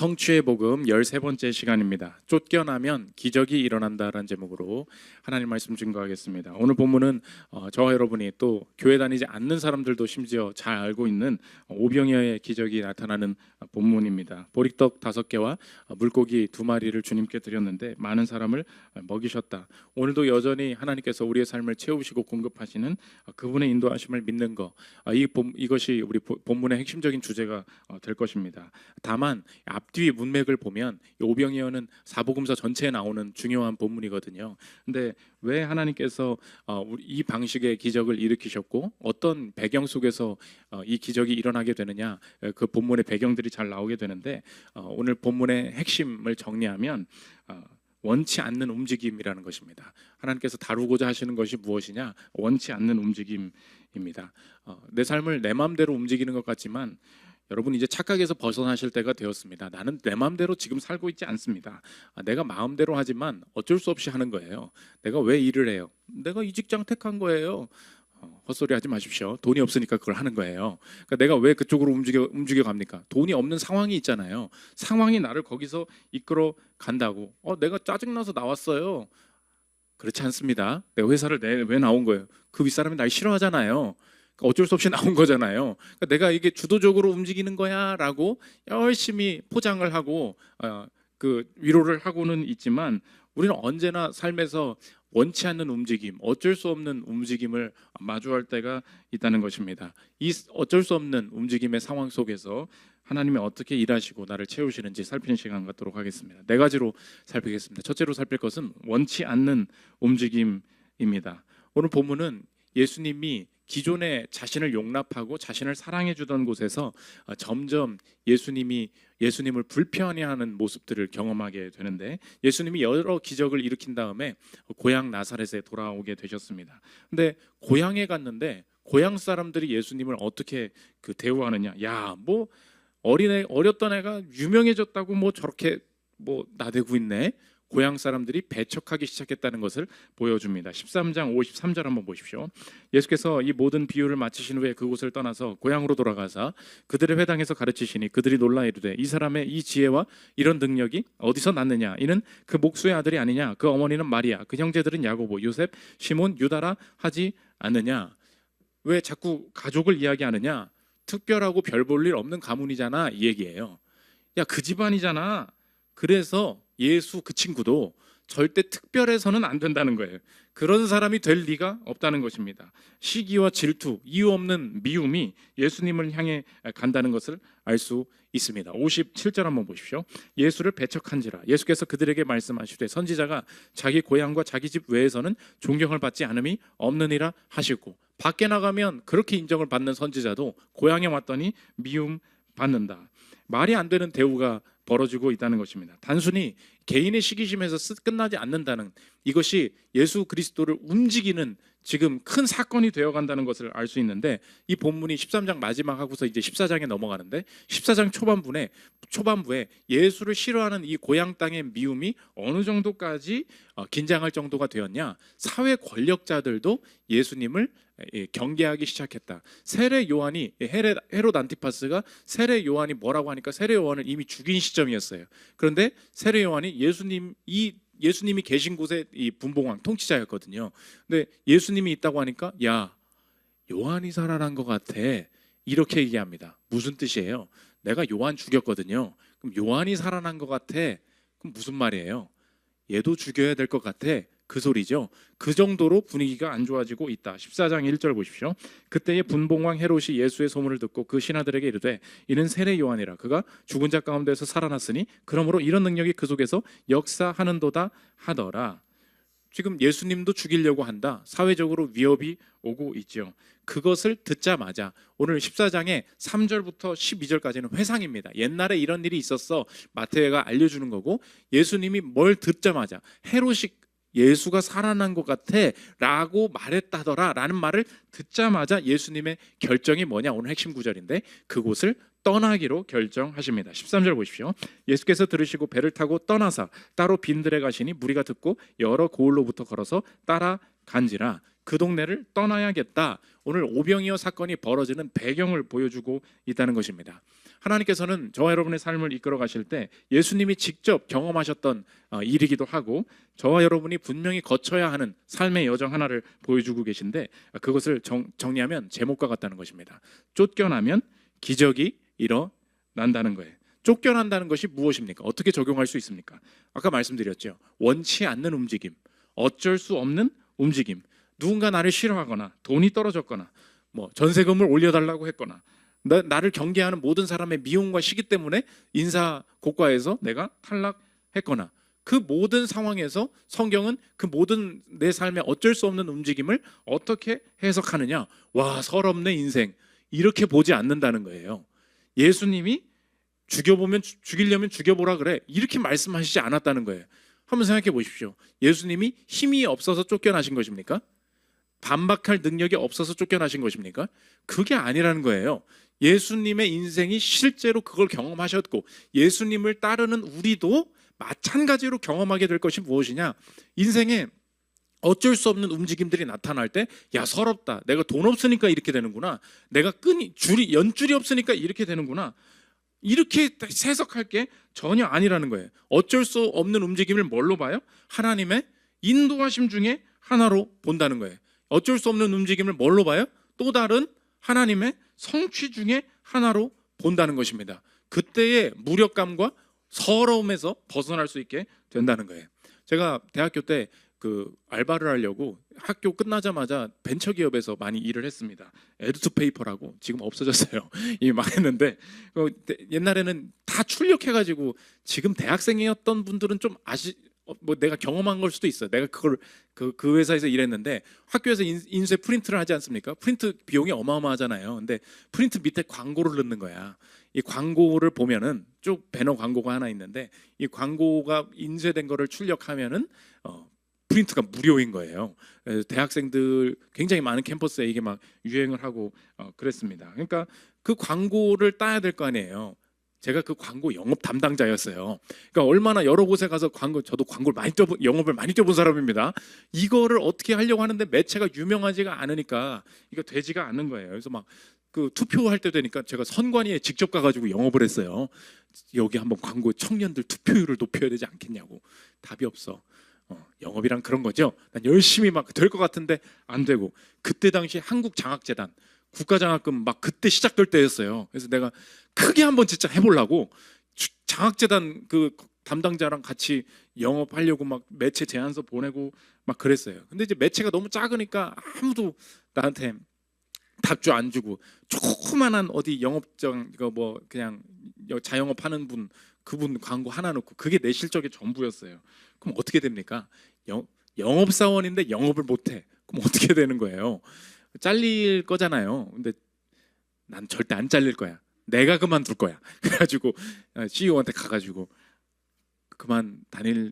성취의 복음 13번째 시간입니다. 쫓겨나면 기적이 일어난다라는 제목으로 하나님 말씀 증거하겠습니다. 오늘 본문은 저와 여러분이 또 교회 다니지 않는 사람들도 심지어 잘 알고 있는 오병이어의 기적이 나타나는 본문입니다. 보리떡 5개와 물고기 2마리를 주님께 드렸는데 많은 사람을 먹이셨다. 오늘도 여전히 하나님께서 우리의 삶을 채우시고 공급하시는 그분의 인도하심을 믿는 것, 이것이 우리 본문의 핵심적인 주제가 될 것입니다. 다만 앞뒤 문맥을 보면 오병이어는 사복음서 전체에 나오는 중요한 본문이거든요. 근데 왜 하나님께서 이 방식의 기적을 일으키셨고 어떤 배경 속에서 이 기적이 일어나게 되느냐, 그 본문의 배경들이 잘 나오게 되는데 오늘 본문의 핵심을 정리하면 원치 않는 움직임이라는 것입니다. 하나님께서 다루고자 하시는 것이 무엇이냐? 원치 않는 움직임입니다. 내 삶을 내 마음대로 움직이는 것 같지만 여러분 이제 착각에서 벗어나실 때가 되었습니다. 나는 내 마음대로 지금 살고 있지 않습니다. 내가 마음대로 하지만 어쩔 수 없이 하는 거예요. 내가 왜 일을 해요? 내가 이 직장 택한 거예요. 헛소리 하지 마십시오. 돈이 없으니까 그걸 하는 거예요. 그러니까 내가 왜 그쪽으로 움직여 갑니까? 돈이 없는 상황이 있잖아요. 상황이 나를 거기서 이끌어 간다고. 내가 짜증나서 나왔어요. 그렇지 않습니다. 내가 회사를 왜 나온 거예요? 그 윗사람이 날 싫어하잖아요. 어쩔 수 없이 나온 거잖아요. 그러니까 내가 이게 주도적으로 움직이는 거야라고 열심히 포장을 하고 그 위로를 하고는 있지만 우리는 언제나 삶에서 원치 않는 움직임, 어쩔 수 없는 움직임을 마주할 때가 있다는 것입니다. 이 어쩔 수 없는 움직임의 상황 속에서 하나님이 어떻게 일하시고 나를 채우시는지 살피는 시간 갖도록 하겠습니다. 4가지로 살피겠습니다. 첫째로 살필 것은 원치 않는 움직임입니다. 오늘 본문은 예수님이 기존에 자신을 용납하고 자신을 사랑해 주던 곳에서 점점 예수님을 불편해하는 모습들을 경험하게 되는데, 예수님이 여러 기적을 일으킨 다음에 고향 나사렛에 돌아오게 되셨습니다. 근데 고향에 갔는데 고향 사람들이 예수님을 어떻게 대우하느냐? 야, 뭐 어렸던 애가 유명해졌다고 뭐 저렇게 뭐 나대고 있네. 고향 사람들이 배척하기 시작했다는 것을 보여줍니다. 13장 53절 한번 보십시오. 예수께서 이 모든 비유를 마치신 후에 그곳을 떠나서 고향으로 돌아가사 그들의 회당에서 가르치시니 그들이 놀라 이르되 이 사람의 이 지혜와 이런 능력이 어디서 났느냐? 이는 그 목수의 아들이 아니냐? 그 어머니는 마리아, 그 형제들은 야고보, 요셉, 시몬, 유다라 하지 않느냐? 왜 자꾸 가족을 이야기하느냐? 특별하고 별 볼 일 없는 가문이잖아, 이 얘기예요. 야, 그 집안이잖아. 그래서 예수 그 친구도 절대 특별해서는 안 된다는 거예요. 그런 사람이 될 리가 없다는 것입니다. 시기와 질투, 이유 없는 미움이 예수님을 향해 간다는 것을 알 수 있습니다. 57절 한번 보십시오. 예수를 배척한지라 예수께서 그들에게 말씀하시되 선지자가 자기 고향과 자기 집 외에서는 존경을 받지 않음이 없느니라 하시고, 밖에 나가면 그렇게 인정을 받는 선지자도 고향에 왔더니 미움 받는다. 말이 안 되는 대우가 벌어지고 있다는 것입니다. 단순히 개인의 시기심에서 끝나지 않는다는, 이것이 예수 그리스도를 움직이는 지금 큰 사건이 되어간다는 것을 알 수 있는데, 이 본문이 13장 마지막 하고서 이제 14장에 넘어가는데 14장 초반부에 예수를 싫어하는 이 고향 땅의 미움이 어느 정도까지 긴장할 정도가 되었냐? 사회 권력자들도 예수님을 경계하기 시작했다. 세례 요한이, 헤롯 안티파스가 세례 요한이 뭐라고 하니까 세례 요한을 이미 죽인 시점이었어요. 그런데 세례 요한이 예수님이 계신 곳에 이 분봉왕 통치자였거든요. 근데 예수님이 있다고 하니까 야, 요한이 살아난 것 같아, 이렇게 얘기합니다. 무슨 뜻이에요? 내가 요한 죽였거든요. 그럼 요한이 살아난 것 같아, 그럼 무슨 말이에요? 얘도 죽여야 될 것 같아, 그 소리죠. 그 정도로 분위기가 안 좋아지고 있다. 14장 1절 보십시오. 그때의 분봉왕 헤롯이 예수의 소문을 듣고 그 신하들에게 이르되 이는 세례 요한이라, 그가 죽은 자 가운데서 살아났으니 그러므로 이런 능력이 그 속에서 역사하는도다 하더라. 지금 예수님도 죽이려고 한다. 사회적으로 위협이 오고 있죠. 그것을 듣자마자 오늘 14장의 3절부터 12절까지는 회상입니다. 옛날에 이런 일이 있었어, 마태가 알려주는 거고, 예수님이 뭘 듣자마자 헤롯이 예수가 살아난 것 같아 라고 말했다더라 라는 말을 듣자마자 예수님의 결정이 뭐냐? 오늘 핵심 구절인데 그곳을 떠나기로 결정하십니다. 13절 보십시오. 예수께서 들으시고 배를 타고 떠나사 따로 빈들에 가시니 무리가 듣고 여러 고을로부터 걸어서 따라간지라. 그 동네를 떠나야겠다. 오늘 오병이어 사건이 벌어지는 배경을 보여주고 있다는 것입니다. 하나님께서는 저와 여러분의 삶을 이끌어 가실 때 예수님이 직접 경험하셨던 일이기도 하고 저와 여러분이 분명히 거쳐야 하는 삶의 여정 하나를 보여주고 계신데 그것을 정리하면 제목과 같다는 것입니다. 쫓겨나면 기적이 일어난다는 거예요. 쫓겨난다는 것이 무엇입니까? 어떻게 적용할 수 있습니까? 아까 말씀드렸죠. 원치 않는 움직임, 어쩔 수 없는 움직임, 누군가 나를 싫어하거나 돈이 떨어졌거나 뭐 전세금을 올려달라고 했거나 나를 경계하는 모든 사람의 미움과 시기 때문에 인사 고과에서 내가 탈락했거나 그 모든 상황에서 성경은 그 모든 내 삶의 어쩔 수 없는 움직임을 어떻게 해석하느냐. 와, 서럽네 인생. 이렇게 보지 않는다는 거예요. 예수님이 죽이려면 죽여보라 그래. 이렇게 말씀하시지 않았다는 거예요. 한번 생각해 보십시오. 예수님이 힘이 없어서 쫓겨나신 것입니까? 반박할 능력이 없어서 쫓겨나신 것입니까? 그게 아니라는 거예요. 예수님의 인생이 실제로 그걸 경험하셨고 예수님을 따르는 우리도 마찬가지로 경험하게 될 것이 무엇이냐? 인생에 어쩔 수 없는 움직임들이 나타날 때 야 서럽다. 내가 돈 없으니까 이렇게 되는구나. 내가 연줄이 없으니까 이렇게 되는구나. 이렇게 해석할 게 전혀 아니라는 거예요. 어쩔 수 없는 움직임을 뭘로 봐요? 하나님의 인도하심 중에 하나로 본다는 거예요. 어쩔 수 없는 움직임을 뭘로 봐요? 또 다른 하나님의 성취 중에 하나로 본다는 것입니다. 그때의 무력감과 서러움에서 벗어날 수 있게 된다는 거예요. 제가 대학교 때 그 알바를 하려고 학교 끝나자마자 벤처기업에서 많이 일을 했습니다. 에듀투페이퍼라고 지금 없어졌어요. 이미 망했는데 옛날에는 다 출력해가지고 지금 대학생이었던 분들은 좀 뭐 내가 경험한 걸 수도 있어요. 내가 그걸 그 회사에서 일했는데 학교에서 인쇄 프린트를 하지 않습니까? 프린트 비용이 어마어마하잖아요. 근데 프린트 밑에 광고를 넣는 거야. 이 광고를 보면은 쭉 배너 광고가 하나 있는데 이 광고가 인쇄된 거를 출력하면은 프린트가 무료인 거예요. 대학생들 굉장히 많은 캠퍼스에 이게 막 유행을 하고 그랬습니다. 그러니까 그 광고를 따야 될 거 아니에요. 제가 그 광고 영업 담당자였어요. 그러니까 얼마나 여러 곳에 가서 저도 광고를 영업을 많이 뛰어본 사람입니다. 이거를 어떻게 하려고 하는데 매체가 유명하지가 않으니까 이거 되지가 않는 거예요. 그래서 막 그 투표할 때 되니까 제가 선관위에 직접 가가지고 영업을 했어요. 여기 한번 광고 청년들 투표율을 높여야 되지 않겠냐고. 답이 없어. 영업이란 그런 거죠. 난 열심히 막 될 것 같은데 안 되고 그때 당시 한국장학재단 국가장학금 막 그때 시작될 때였어요. 그래서 내가 크게 한번 진짜 해보려고 장학재단 그 담당자랑 같이 영업하려고 막 매체 제안서 보내고 막 그랬어요. 근데 이제 매체가 너무 작으니까 아무도 나한테 답주 안 주고 조그만한 어디 영업장 이거 뭐 그냥 자영업하는 분 그분 광고 하나 넣고 그게 내 실적의 전부였어요. 그럼 어떻게 됩니까? 영업사원인데 영업을 못해. 그럼 어떻게 되는 거예요? 잘릴 거잖아요. 근데 난 절대 안 잘릴 거야. 내가 그만둘 거야. 그래가지고 CEO한테 가가지고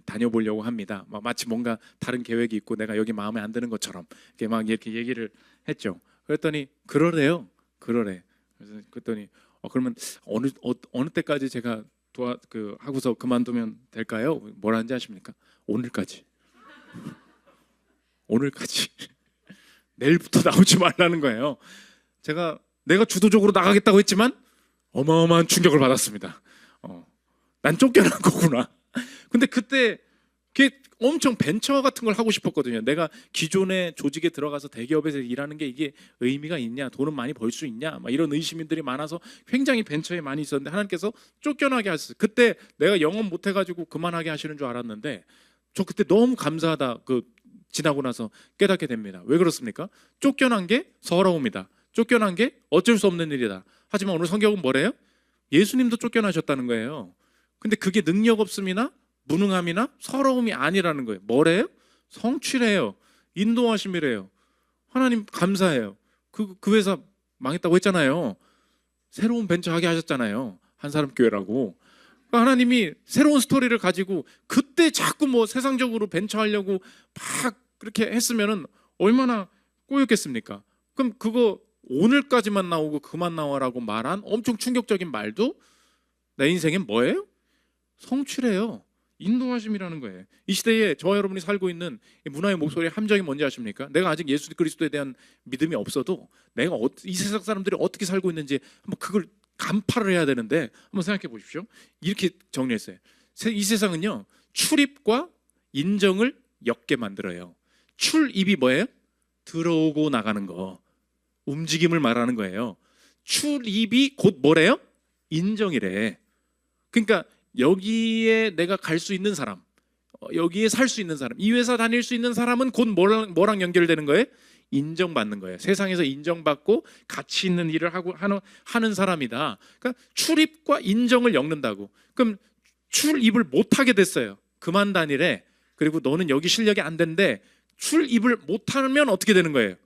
다녀보려고 합니다. 마치 뭔가 다른 계획이 있고 내가 여기 마음에 안 드는 것처럼 이렇게 얘기를 했죠. 그랬더니 그러래. 그래서 그랬더니 그러면 어느 때까지 제가 하고서 그만두면 될까요? 뭐라는지 아십니까? 오늘까지. 내일부터 나오지 말라는 거예요. 내가 주도적으로 나가겠다고 했지만 어마어마한 충격을 받았습니다. 난 쫓겨난 거구나. 근데 그때 엄청 벤처 같은 걸 하고 싶었거든요. 내가 기존의 조직에 들어가서 대기업에서 일하는 게 이게 의미가 있냐, 돈은 많이 벌 수 있냐, 막 이런 의심들이 많아서 굉장히 벤처에 많이 있었는데 하나님께서 쫓겨나게 하셨어요. 그때 내가 영업 못 해가지고 그만하게 하시는 줄 알았는데 저 그때 너무 감사하다. 지나고 나서 깨닫게 됩니다. 왜 그렇습니까? 쫓겨난 게 서러움이다. 쫓겨난 게 어쩔 수 없는 일이다. 하지만 오늘 성경은 뭐래요? 예수님도 쫓겨나셨다는 거예요. 근데 그게 능력 없음이나 무능함이나 서러움이 아니라는 거예요. 뭐래요? 성취래요. 인도하심이래요. 하나님 감사해요. 그 회사 망했다고 했잖아요. 새로운 벤처 하게 하셨잖아요. 한 사람 교회라고. 그러니까 하나님이 새로운 스토리를 가지고 그때 자꾸 뭐 세상적으로 벤처 하려고 막 그렇게 했으면은 얼마나 꼬였겠습니까? 그럼 그거 오늘까지만 나오고 그만 나와라고 말한 엄청 충격적인 말도 내 인생엔 뭐예요? 성취래요. 인도하심이라는 거예요. 이 시대에 저와 여러분이 살고 있는 문화의 목소리의 함정이 뭔지 아십니까? 내가 아직 예수 그리스도에 대한 믿음이 없어도 내가 이 세상 사람들이 어떻게 살고 있는지 한번 그걸 간파를 해야 되는데 한번 생각해 보십시오. 이렇게 정리했어요. 이 세상은요, 출입과 인정을 엮게 만들어요. 출입이 뭐예요? 들어오고 나가는 거, 움직임을 말하는 거예요. 출입이 곧 뭐래요? 인정이래. 그러니까 여기에 내가 갈 수 있는 사람, 여기에 살 수 있는 사람, 이 회사 다닐 수 있는 사람은 곧 뭐랑 연결되는 거예요? 인정받는 거예요. 세상에서 인정받고 가치 있는 일을 하는 사람이다. 그러니까 출입과 인정을 엮는다고. 그럼 출입을 못하게 됐어요. 그만 다니래. 그리고 너는 여기 실력이 안 된대. 출입을 못하면 어떻게 되는 거예요?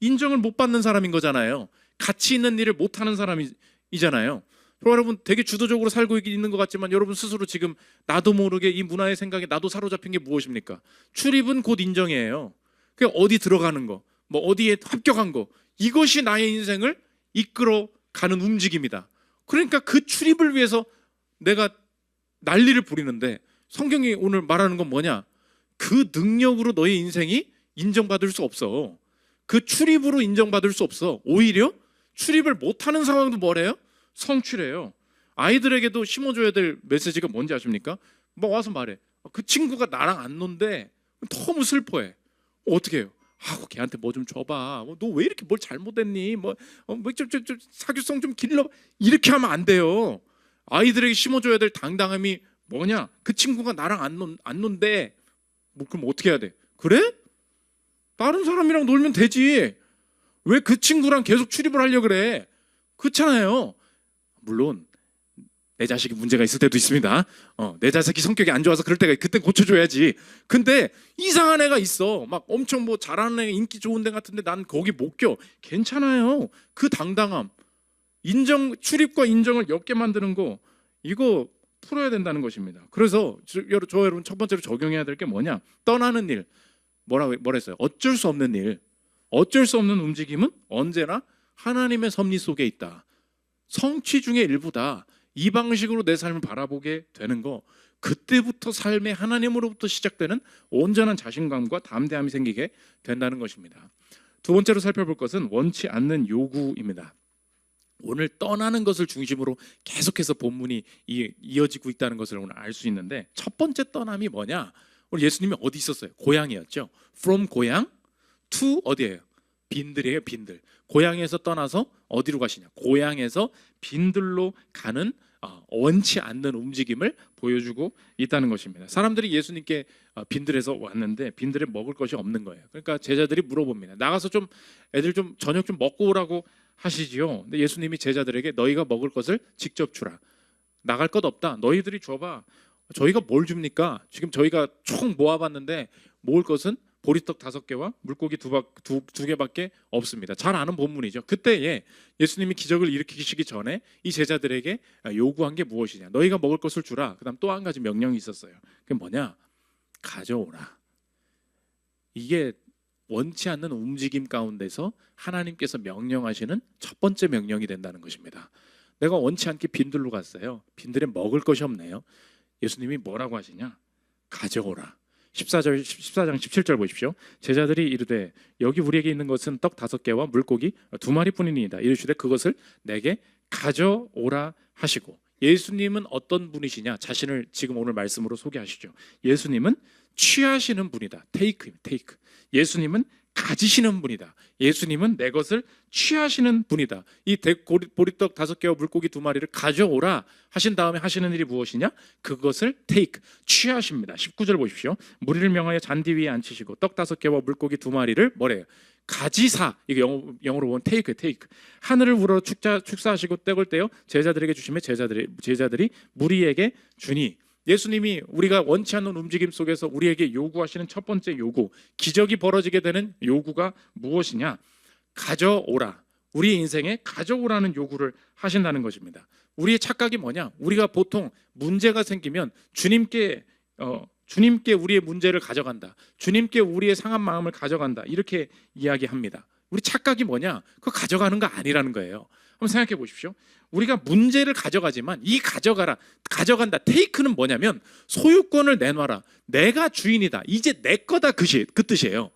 인정을 못 받는 사람인 거잖아요. 가치 있는 일을 못하는 사람이잖아요. 여러분 되게 주도적으로 살고 있는 것 같지만 여러분 스스로 지금 나도 모르게 이 문화의 생각에 나도 사로잡힌 게 무엇입니까? 출입은 곧 인정이에요. 그냥 어디 들어가는 거, 뭐 어디에 합격한 거, 이것이 나의 인생을 이끌어가는 움직임이다. 그러니까 그 출입을 위해서 내가 난리를 부리는데 성경이 오늘 말하는 건 뭐냐? 그 능력으로 너의 인생이 인정받을 수 없어. 그 출입으로 인정받을 수 없어. 오히려 출입을 못하는 상황도 뭐래요? 성취래요. 아이들에게도 심어줘야 될 메시지가 뭔지 아십니까? 뭐 와서 말해. 그 친구가 나랑 안 논대. 너무 슬퍼해. 어떻게 해요? 걔한테 뭐 좀 줘봐. 너 왜 이렇게 뭘 잘못했니? 좀 사교성 좀 길러. 이렇게 하면 안 돼요. 아이들에게 심어줘야 될 당당함이 뭐냐? 그 친구가 나랑 안 논대. 그럼 어떻게 해야 돼? 그래? 다른 사람이랑 놀면 되지. 왜 그 친구랑 계속 출입을 하려고 그래? 그렇잖아요. 물론 내 자식이 문제가 있을 때도 있습니다. 내 자식이 성격이 안 좋아서 그럴 때가 그때 고쳐줘야지. 근데 이상한 애가 있어. 막 엄청 뭐 잘하는 애, 인기 좋은 애 같은데 난 거기 못 껴. 괜찮아요. 그 당당함, 출입과 인정을 엮게 만드는 거, 이거 풀어야 된다는 것입니다. 그래서 여러분 첫 번째로 적용해야 될 게 뭐냐? 떠나는 일. 뭐라 했어요? 어쩔 수 없는 일. 어쩔 수 없는 움직임은 언제나 하나님의 섭리 속에 있다. 성취 중의 일부다. 이 방식으로 내 삶을 바라보게 되는 거, 그때부터 삶의 하나님으로부터 시작되는 온전한 자신감과 담대함이 생기게 된다는 것입니다. 두 번째로 살펴볼 것은 원치 않는 요구입니다. 오늘 떠나는 것을 중심으로 계속해서 본문이 이어지고 있다는 것을 오늘 알 수 있는데, 첫 번째 떠남이 뭐냐? 오늘 예수님이 어디 있었어요? 고향이었죠. From 고향 to 어디예요? 빈들이에요. 빈들. 고향에서 떠나서 어디로 가시냐? 고향에서 빈들로 가는 원치 않는 움직임을 보여주고 있다는 것입니다. 사람들이 예수님께 빈들에서 왔는데 빈들에 먹을 것이 없는 거예요. 그러니까 제자들이 물어봅니다. 나가서 좀 애들 좀 저녁 좀 먹고 오라고 하시지요. 근데 예수님이 제자들에게 너희가 먹을 것을 직접 주라. 나갈 것 없다. 너희들이 줘봐. 저희가 뭘 줍니까? 지금 저희가 총 모아봤는데 모을 것은 보리떡 5개와 물고기 두 개밖에 없습니다. 잘 아는 본문이죠. 그때에 예수님이 기적을 일으키시기 전에 이 제자들에게 요구한 게 무엇이냐? 너희가 먹을 것을 주라. 그다음 또 한 가지 명령이 있었어요. 그게 뭐냐? 가져오라. 이게 원치 않는 움직임 가운데서 하나님께서 명령하시는 첫 번째 명령이 된다는 것입니다. 내가 원치 않게 빈들로 갔어요. 빈들에 먹을 것이 없네요. 예수님이 뭐라고 하시냐? 가져오라. 14장 17절 보십시오. 제자들이 이르되 여기 우리에게 있는 것은 떡 5개와 물고기 2마리뿐이니이다. 이르시되 그것을 내게 가져오라 하시고, 예수님은 어떤 분이시냐? 자신을 지금 오늘 말씀으로 소개하시죠. 예수님은 취하시는 분이다. 테이크. 예수님은 가지시는 분이다. 예수님은 내 것을 취하시는 분이다. 이 보리떡 5개와 물고기 2마리를 가져오라 하신 다음에 하시는 일이 무엇이냐? 그것을 take, 취하십니다. 19절 보십시오. 무리를 명하여 잔디 위에 앉히시고 떡 5개와 물고기 2마리를 뭐래요? 가지사. 이게 영어로 보면 take. 하늘을 우러러 축사하시고 떡을 떼어 제자들에게 주시며 제자들이 무리에게 주니. 예수님이 우리가 원치 않는 움직임 속에서 우리에게 요구하시는 첫 번째 요구, 기적이 벌어지게 되는 요구가 무엇이냐? 가져오라. 우리의 인생에 가져오라는 요구를 하신다는 것입니다. 우리의 착각이 뭐냐? 우리가 보통 문제가 생기면 주님께 우리의 문제를 가져간다. 주님께 우리의 상한 마음을 가져간다. 이렇게 이야기합니다. 우리 착각이 뭐냐? 그거 가져가는 거 아니라는 거예요. 한번 생각해 보십시오. 우리가 문제를 가져가지만 이 가져간다. 테이크는 뭐냐면 소유권을 내놔라. 내가 주인이다. 이제 내 거다. 그 뜻이에요.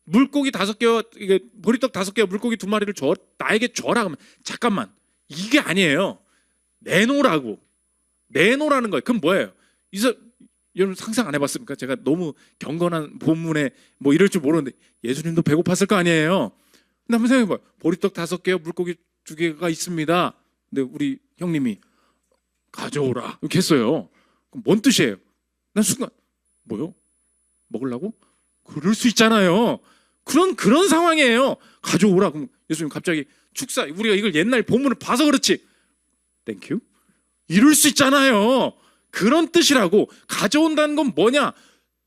물고기 5개와 보리떡 5개와 물고기 2마리를 나에게 줘라. 그러면 잠깐만, 이게 아니에요. 내놓으라고. 내놓으라는 거예요. 그럼 뭐예요? 여러분 상상 안 해봤습니까? 제가 너무 경건한 본문에 뭐 이럴 줄 모르는데 예수님도 배고팠을 거 아니에요. 근데 한번 생각해봐요. 보리떡 5개와 물고기 2개가 있습니다. 근데 우리 형님이 가져오라 이렇게 했어요. 그럼 뭔 뜻이에요? 난 순간 뭐요? 먹으려고? 그럴 수 있잖아요. 그런 상황이에요. 가져오라. 그럼 예수님 갑자기 축사, 우리가 이걸 옛날 본문을 봐서 그렇지 땡큐? 이럴 수 있잖아요. 그런 뜻이라고. 가져온다는 건 뭐냐?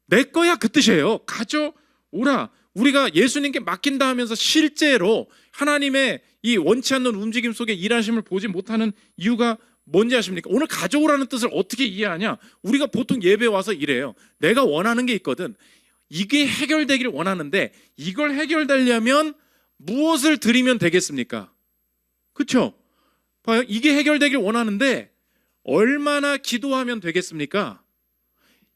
내 거야 그 뜻이에요. 가져오라. 우리가 예수님께 맡긴다 하면서 실제로 하나님의 이 원치 않는 움직임 속에 일하심을 보지 못하는 이유가 뭔지 아십니까? 오늘 가져오라는 뜻을 어떻게 이해하냐? 우리가 보통 예배 와서 이래요. 내가 원하는 게 있거든. 이게 해결되기를 원하는데 이걸 해결되려면 무엇을 드리면 되겠습니까? 그렇죠? 봐요. 이게 해결되길 원하는데 얼마나 기도하면 되겠습니까?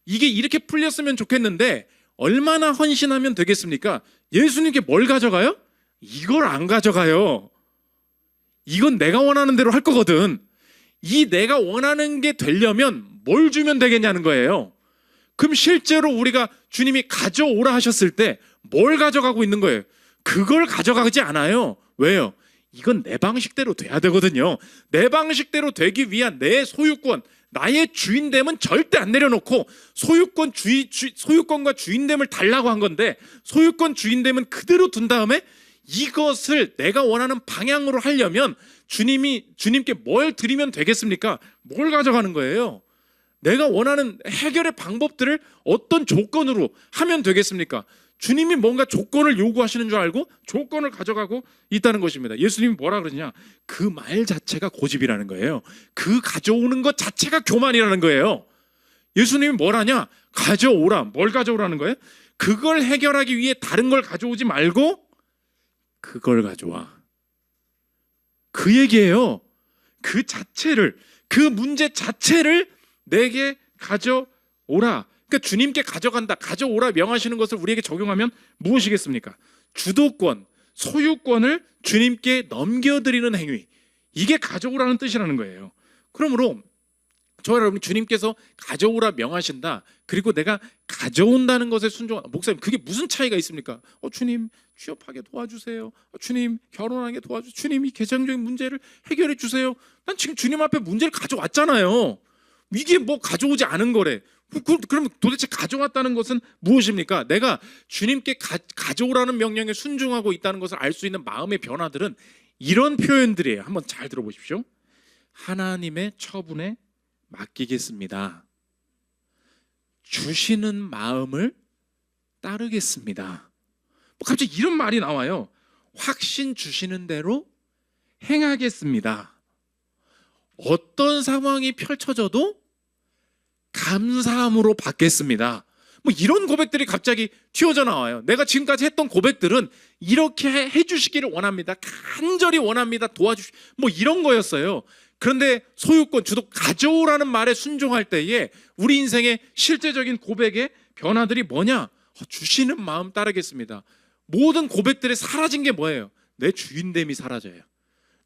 이게 이렇게 풀렸으면 좋겠는데 얼마나 헌신하면 되겠습니까? 예수님께 뭘 가져가요? 이걸 안 가져가요. 이건 내가 원하는 대로 할 거거든. 이 내가 원하는 게 되려면 뭘 주면 되겠냐는 거예요. 그럼 실제로 우리가 주님이 가져오라 하셨을 때 뭘 가져가고 있는 거예요? 그걸 가져가지 않아요. 왜요? 이건 내 방식대로 돼야 되거든요. 내 방식대로 되기 위한 내 소유권, 나의 주인됨은 절대 안 내려놓고 소유권과 주인됨을 달라고 한 건데 소유권 주인됨은 그대로 둔 다음에 이것을 내가 원하는 방향으로 하려면 주님께 뭘 드리면 되겠습니까? 뭘 가져가는 거예요? 내가 원하는 해결의 방법들을 어떤 조건으로 하면 되겠습니까? 주님이 뭔가 조건을 요구하시는 줄 알고 조건을 가져가고 있다는 것입니다. 예수님이 뭐라 그러냐? 그 말 자체가 고집이라는 거예요. 그 가져오는 것 자체가 교만이라는 거예요. 예수님이 뭘 하냐? 가져오라. 뭘 가져오라는 거예요? 그걸 해결하기 위해 다른 걸 가져오지 말고 그걸 가져와. 그 얘기예요. 그 자체를, 그 문제 자체를 내게 가져오라. 그러니까 주님께 가져간다, 가져오라 명하시는 것을 우리에게 적용하면 무엇이겠습니까? 주도권, 소유권을 주님께 넘겨드리는 행위. 이게 가져오라는 뜻이라는 거예요. 그러므로 저와 여러분, 주님께서 가져오라 명하신다. 그리고 내가 가져온다는 것에 순종하다. 목사님, 그게 무슨 차이가 있습니까? 주님 취업하게 도와주세요. 주님 결혼하게 도와주세요. 주님 이 개정적인 문제를 해결해 주세요. 난 지금 주님 앞에 문제를 가져왔잖아요. 이게 뭐 가져오지 않은 거래. 그럼 도대체 가져왔다는 것은 무엇입니까? 내가 주님께 가져오라는 명령에 순종하고 있다는 것을 알 수 있는 마음의 변화들은 이런 표현들이에요. 한번 잘 들어보십시오. 하나님의 처분에 맡기겠습니다. 주시는 마음을 따르겠습니다. 갑자기 이런 말이 나와요. 확신 주시는 대로 행하겠습니다. 어떤 상황이 펼쳐져도 감사함으로 받겠습니다. 뭐 이런 고백들이 갑자기 튀어져 나와요. 내가 지금까지 했던 고백들은 이렇게 해주시기를 원합니다. 간절히 원합니다. 뭐 이런 거였어요. 그런데 소유권, 주도 가져오라는 말에 순종할 때에 우리 인생의 실제적인 고백의 변화들이 뭐냐? 주시는 마음 따르겠습니다. 모든 고백들이 사라진 게 뭐예요? 내 주인됨이 사라져요.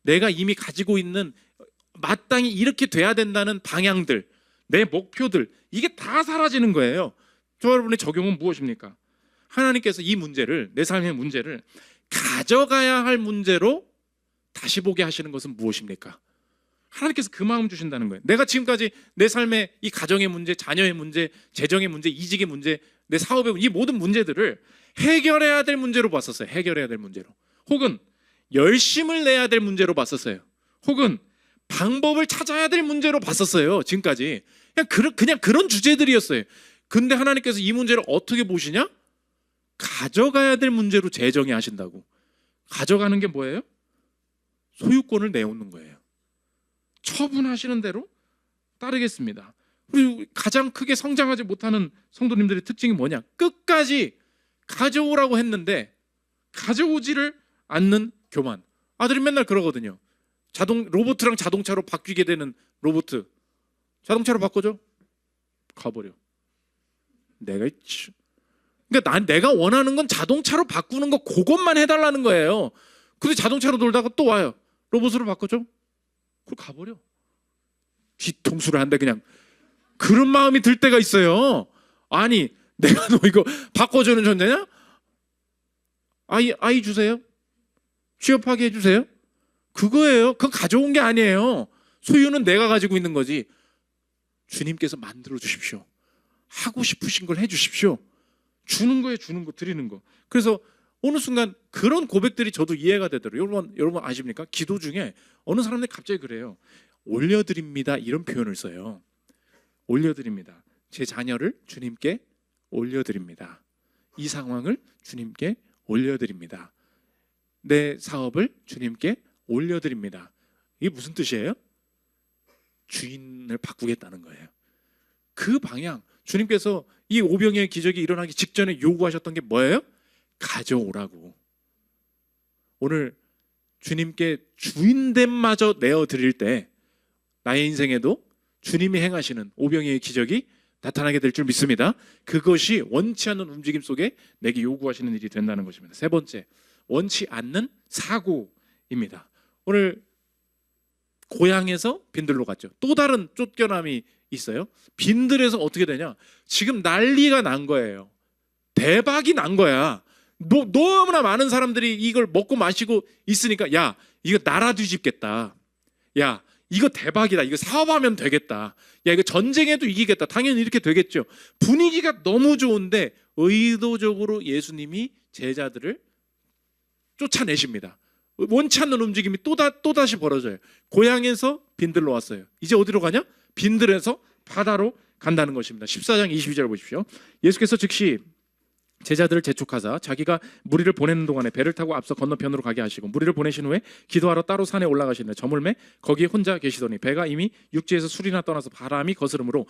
내가 이미 가지고 있는 마땅히 이렇게 돼야 된다는 방향들, 내 목표들, 이게 다 사라지는 거예요. 저 여러분의 적용은 무엇입니까? 하나님께서 이 문제를, 내 삶의 문제를 가져가야 할 문제로 다시 보게 하시는 것은 무엇입니까? 하나님께서 그 마음 주신다는 거예요. 내가 지금까지 내 삶의 이 가정의 문제, 자녀의 문제, 재정의 문제, 이직의 문제, 내 사업의 문제, 이 모든 문제들을 해결해야 될 문제로 봤었어요. 해결해야 될 문제로. 혹은 열심을 내야 될 문제로 봤었어요. 혹은 방법을 찾아야 될 문제로 봤었어요. 지금까지 그냥 그런 주제들이었어요. 근데 하나님께서 이 문제를 어떻게 보시냐? 가져가야 될 문제로 재정의 하신다고. 가져가는 게 뭐예요? 소유권을 내놓는 거예요. 처분하시는 대로 따르겠습니다. 우리 가장 크게 성장하지 못하는 성도님들의 특징이 뭐냐? 끝까지 가져오라고 했는데 가져오지를 않는 교만. 아들이 맨날 그러거든요. 로봇이랑 자동차로 바뀌게 되는 로봇. 자동차로 바꿔줘? 가버려. 그러니까 내가 원하는 건 자동차로 바꾸는 거, 그것만 해달라는 거예요. 근데 자동차로 놀다가 또 와요. 로봇으로 바꿔줘? 그걸 가버려. 뒤통수를 한데 그냥 그런 마음이 들 때가 있어요. 아니 내가 너 이거 바꿔주는 존재냐? 아이 주세요. 취업하게 해주세요. 그거예요. 그건 가져온 게 아니에요. 소유는 내가 가지고 있는 거지. 주님께서 만들어 주십시오. 하고 싶으신 걸 해주십시오. 주는 거에 주는 거, 드리는 거. 그래서 어느 순간 그런 고백들이 저도 이해가 되더라고요. 여러분 아십니까? 기도 중에 어느 사람들이 갑자기 그래요. 올려드립니다. 이런 표현을 써요. 올려드립니다. 제 자녀를 주님께 올려드립니다. 이 상황을 주님께 올려드립니다. 내 사업을 주님께 올려드립니다. 이게 무슨 뜻이에요? 주인을 바꾸겠다는 거예요. 그 방향, 주님께서 이 오병이의 기적이 일어나기 직전에 요구하셨던 게 뭐예요? 가져오라고. 오늘 주님께 주인됨마저 내어드릴 때 나의 인생에도 주님이 행하시는 오병이의 기적이 나타나게 될 줄 믿습니다. 그것이 원치 않는 움직임 속에 내게 요구하시는 일이 된다는 것입니다. 세 번째, 원치 않는 사고입니다. 오늘 고향에서 빈들로 갔죠. 또 다른 쫓겨남이 있어요. 빈들에서 어떻게 되냐? 지금 난리가 난 거예요. 대박이 난 거야. 너무나 많은 사람들이 이걸 먹고 마시고 있으니까 야 이거 나라 뒤집겠다. 야 이거 대박이다. 이거 사업하면 되겠다. 야 이거 전쟁에도 이기겠다. 당연히 이렇게 되겠죠. 분위기가 너무 좋은데 의도적으로 예수님이 제자들을 쫓아내십니다. 원치 않는 움직임이 또다시 벌어져요. 고향에서 빈들로 왔어요. 이제 어디로 가냐? 빈들에서 바다로 간다는 것입니다. 14장 22절 보십시오. 예수께서 즉시 제자들을 재촉하사 자기가 무리를 보내는 동안에 배를 타고 앞서 건너편으로 가게 하시고 무리를 보내신 후에 기도하러 따로 산에 올라가시는데 저물매 거기에 혼자 계시더니 배가 이미 육지에서 술이나 떠나서 바람이 거스름으로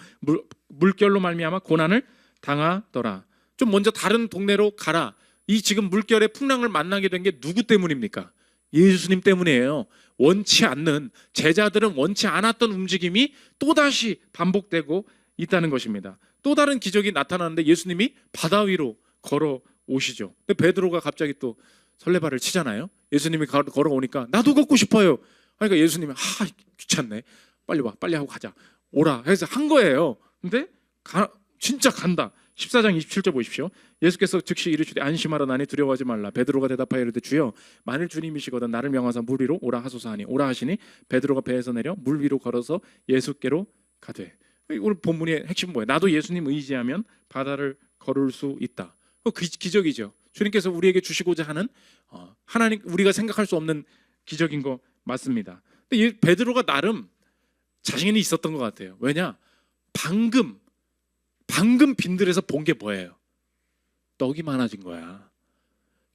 물결로 말미암아 고난을 당하더라. 좀 먼저 다른 동네로 가라. 이 지금 물결의 풍랑을 만나게 된 게 누구 때문입니까? 예수님 때문이에요. 원치 않는, 제자들은 원치 않았던 움직임이 또다시 반복되고 있다는 것입니다. 또 다른 기적이 나타나는데 예수님이 바다 위로 걸어 오시죠. 근데 베드로가 갑자기 또 설레발을 치잖아요. 예수님이 걸어오니까 나도 걷고 싶어요. 그러니까 예수님이 귀찮네. 빨리 와. 빨리 하고 가자. 오라 해서 한 거예요. 근데 진짜 간다. 14장 27절 보십시오. 예수께서 즉시 이르시되 안심하라 나니 두려워하지 말라. 베드로가 대답하여 이르되 주여 만일 주님이시거든 나를 명하사 물 위로 오라 하소서 하니 오라 하시니 베드로가 배에서 내려 물 위로 걸어서 예수께로 가되. 오늘 본문의 핵심은 뭐예요? 나도 예수님 의지하면 바다를 걸을 수 있다. 그 기적이죠. 주님께서 우리에게 주시고자 하는 하나님 우리가 생각할 수 없는 기적인 거 맞습니다. 근데 베드로가 나름 자신이 있었던 것 같아요. 왜냐? 방금 빈들에서 본 게 뭐예요? 떡이 많아진 거야.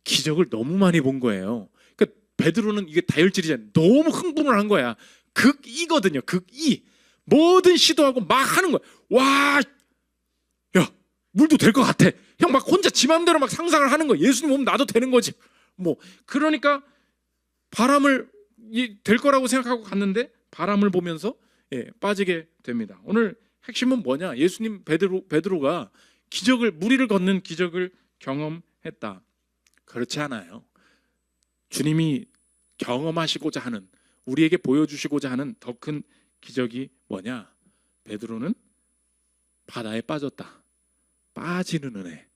기적을 너무 많이 본 거예요. 그러니까 베드로는 이게 다혈질이잖아요. 너무 흥분을 한 거야. 극이거든요. 극이. 뭐든 시도하고 막 하는 거야. 와, 야, 물도 될 것 같아. 형 막 혼자 지 마음대로 막 상상을 하는 거야. 예수님 오면 나도 되는 거지. 뭐 그러니까 바람을 될 거라고 생각하고 갔는데 바람을 보면서 빠지게 됩니다. 오늘 핵심은 뭐냐? 예수님 베드로가 기적을 무리를 걷는 기적을 경험했다. 그렇지 않아요. 주님이 경험하시고자 하는 우리에게 보여주시고자 하는 더 큰 기적이 뭐냐? 베드로는 바다에 빠졌다. 빠지는 은혜.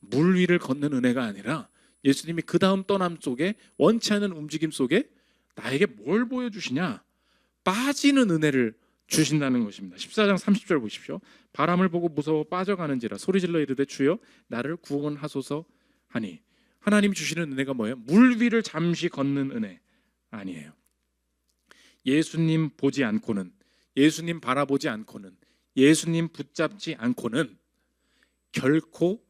물 위를 걷는 은혜가 아니라 예수님이 그 다음 떠남 속에 원치 않은 움직임 속에 나에게 뭘 보여주시냐? 빠지는 은혜를 주신다는 것입니다. 14장 30절 보십시오. 바람을 보고 무서워 빠져가는지라 소리질러 이르되 주여 나를 구원하소서 하니. 하나님이 주시는 은혜가 뭐예요? 물 위를 잠시 걷는 은혜 아니에요. 예수님 보지 않고는, 예수님 바라보지 않고는, 예수님 붙잡지 않고는 결코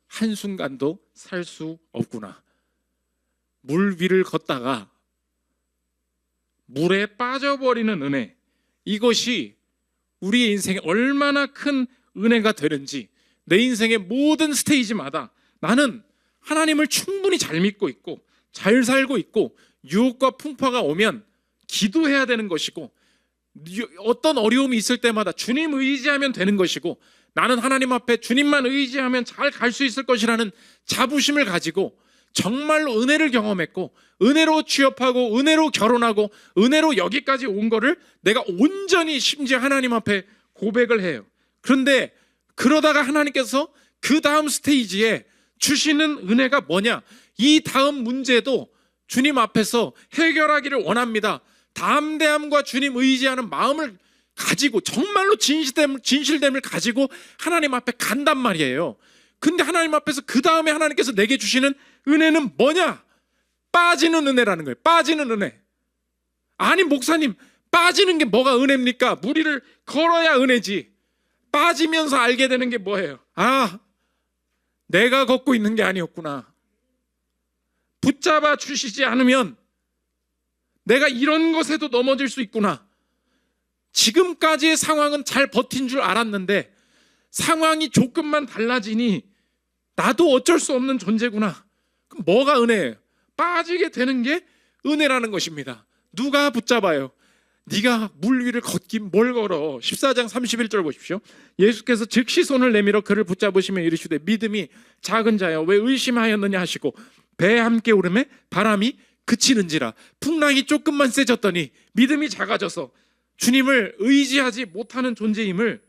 한순간도 살 수 없구나. 물 위를 걷다가 물에 빠져버리는 은혜, 이것이 우리의 인생에 얼마나 큰 은혜가 되는지, 내 인생의 모든 스테이지마다 나는 하나님을 충분히 잘 믿고 있고 잘 살고 있고 유혹과 풍파가 오면 기도해야 되는 것이고 어떤 어려움이 있을 때마다 주님 의지하면 되는 것이고 나는 하나님 앞에 주님만 의지하면 잘 갈 수 있을 것이라는 자부심을 가지고 정말로 은혜를 경험했고 은혜로 취업하고 은혜로 결혼하고 은혜로 여기까지 온 거를 내가 온전히 심지어 하나님 앞에 고백을 해요. 그런데 그러다가 하나님께서 그 다음 스테이지에 주시는 은혜가 뭐냐? 이 다음 문제도 주님 앞에서 해결하기를 원합니다. 담대함과 주님 의지하는 마음을 가지고 정말로 진실됨을 가지고 하나님 앞에 간단 말이에요. 근데 하나님 앞에서 그 다음에 하나님께서 내게 주시는 은혜는 뭐냐? 빠지는 은혜라는 거예요. 빠지는 은혜. 아니 목사님, 빠지는 게 뭐가 은혜입니까? 무리를 걸어야 은혜지. 빠지면서 알게 되는 게 뭐예요? 아, 내가 걷고 있는 게 아니었구나. 붙잡아 주시지 않으면 내가 이런 것에도 넘어질 수 있구나. 지금까지의 상황은 잘 버틴 줄 알았는데 상황이 조금만 달라지니 나도 어쩔 수 없는 존재구나. 그럼 뭐가 은혜예요? 빠지게 되는 게 은혜라는 것입니다. 누가 붙잡아요? 네가 물 위를 걷긴 뭘 걸어. 14장 31절 보십시오. 예수께서 즉시 손을 내밀어 그를 붙잡으시며 이르시되 믿음이 작은 자여 왜 의심하였느냐 하시고 배에 함께 오름에 바람이 그치는지라. 풍랑이 조금만 세졌더니 믿음이 작아져서 주님을 의지하지 못하는 존재임을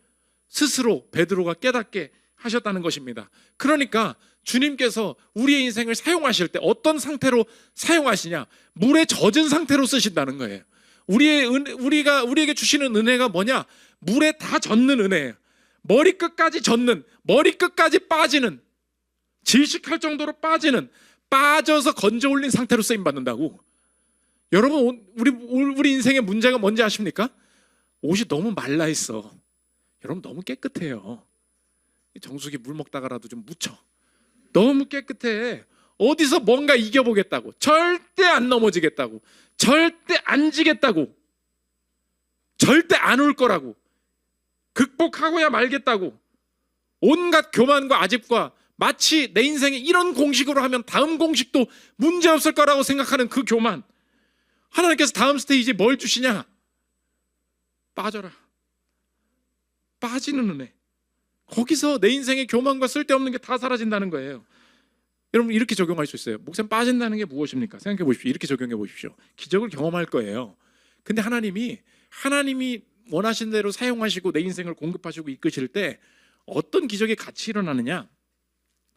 스스로 베드로가 깨닫게 하셨다는 것입니다. 그러니까 주님께서 우리의 인생을 사용하실 때 어떤 상태로 사용하시냐? 물에 젖은 상태로 쓰신다는 거예요. 우리에게 주시는 은혜가 뭐냐? 물에 다 젖는 은혜예요. 머리끝까지 젖는, 머리끝까지 빠지는, 질식할 정도로 빠지는, 빠져서 건져 올린 상태로 쓰임 받는다고. 여러분, 우리 인생의 문제가 뭔지 아십니까? 옷이 너무 말라 있어. 여러분 너무 깨끗해요. 정수기 물 먹다가라도 좀 묻혀. 너무 깨끗해. 어디서 뭔가 이겨보겠다고, 절대 안 넘어지겠다고, 절대 안 지겠다고, 절대 안 올 거라고, 극복하고야 말겠다고, 온갖 교만과 아집과 마치 내 인생에 이런 공식으로 하면 다음 공식도 문제없을 거라고 생각하는 그 교만. 하나님께서 다음 스테이지에 뭘 주시냐? 빠져라. 빠지는 은혜. 거기서 내 인생의 교만과 쓸데없는 게 다 사라진다는 거예요. 여러분 이렇게 적용할 수 있어요. 목사님, 빠진다는 게 무엇입니까? 생각해 보십시오. 이렇게 적용해 보십시오. 기적을 경험할 거예요. 근데 하나님이 원하신 대로 사용하시고 내 인생을 공급하시고 이끄실 때 어떤 기적이 같이 일어나느냐?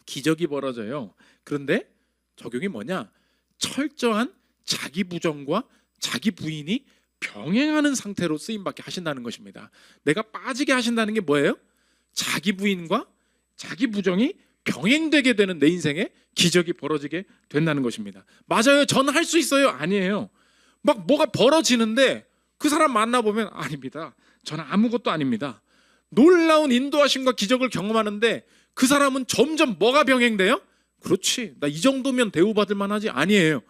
기적이 벌어져요. 그런데 적용이 뭐냐? 철저한 자기 부정과 자기 부인이 병행하는 상태로 쓰임받게 하신다는 것입니다. 내가 빠지게 하신다는 게 뭐예요? 자기 부인과 자기 부정이 병행되게 되는 내 인생에 기적이 벌어지게 된다는 것입니다. 맞아요. 저는 할 수 있어요. 아니에요. 막 뭐가 벌어지는데 그 사람 만나보면 아닙니다. 저는 아무것도 아닙니다. 놀라운 인도하심과 기적을 경험하는데 그 사람은 점점 뭐가 병행돼요? 그렇지, 나 이 정도면 대우받을 만하지. 아니에요.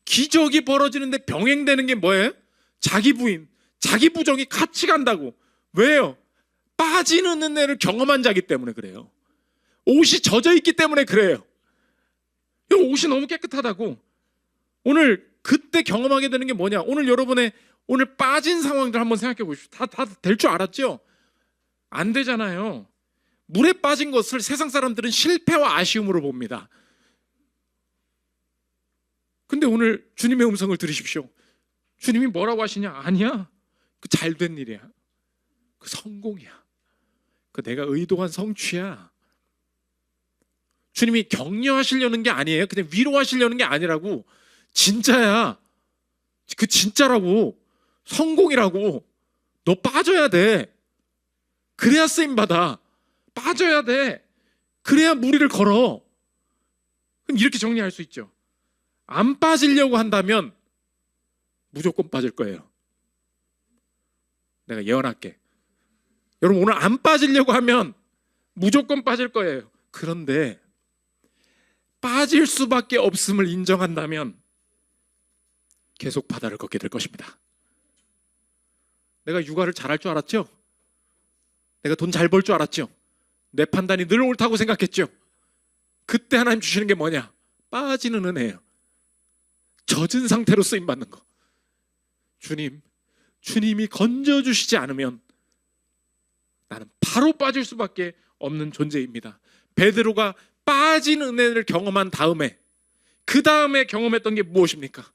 기적이 벌어지는데 병행되는 게 뭐예요? 자기 부인, 자기 부정이 같이 간다고. 왜요? 빠지는 은혜를 경험한 자기 때문에 그래요. 옷이 젖어 있기 때문에 그래요. 옷이 너무 깨끗하다고. 오늘 그때 경험하게 되는 게 뭐냐? 오늘 여러분의 오늘 빠진 상황들 한번 생각해 보십시오. 다 될 줄 알았죠? 안 되잖아요. 물에 빠진 것을 세상 사람들은 실패와 아쉬움으로 봅니다. 근데 오늘 주님의 음성을 들으십시오. 주님이 뭐라고 하시냐? 아니야. 그 잘된 일이야. 그 성공이야. 그 내가 의도한 성취야. 주님이 격려하시려는 게 아니에요. 그냥 위로하시려는 게 아니라고. 진짜야. 그 진짜라고. 성공이라고. 너 빠져야 돼. 그래야 쓰임받아. 빠져야 돼. 그래야 무리를 걸어. 그럼 이렇게 정리할 수 있죠. 안 빠지려고 한다면 무조건 빠질 거예요. 내가 예언할게. 여러분 오늘 안 빠지려고 하면 무조건 빠질 거예요. 그런데 빠질 수밖에 없음을 인정한다면 계속 바다를 걷게 될 것입니다. 내가 육아를 잘할 줄 알았죠? 내가 돈 잘 벌 줄 알았죠? 내 판단이 늘 옳다고 생각했죠? 그때 하나님 주시는 게 뭐냐? 빠지는 은혜예요. 젖은 상태로 쓰임받는 거. 주님이 건져주시지 않으면 나는 바로 빠질 수밖에 없는 존재입니다. 베드로가 빠진 은혜를 경험한 다음에 그 다음에 경험했던 게 무엇입니까?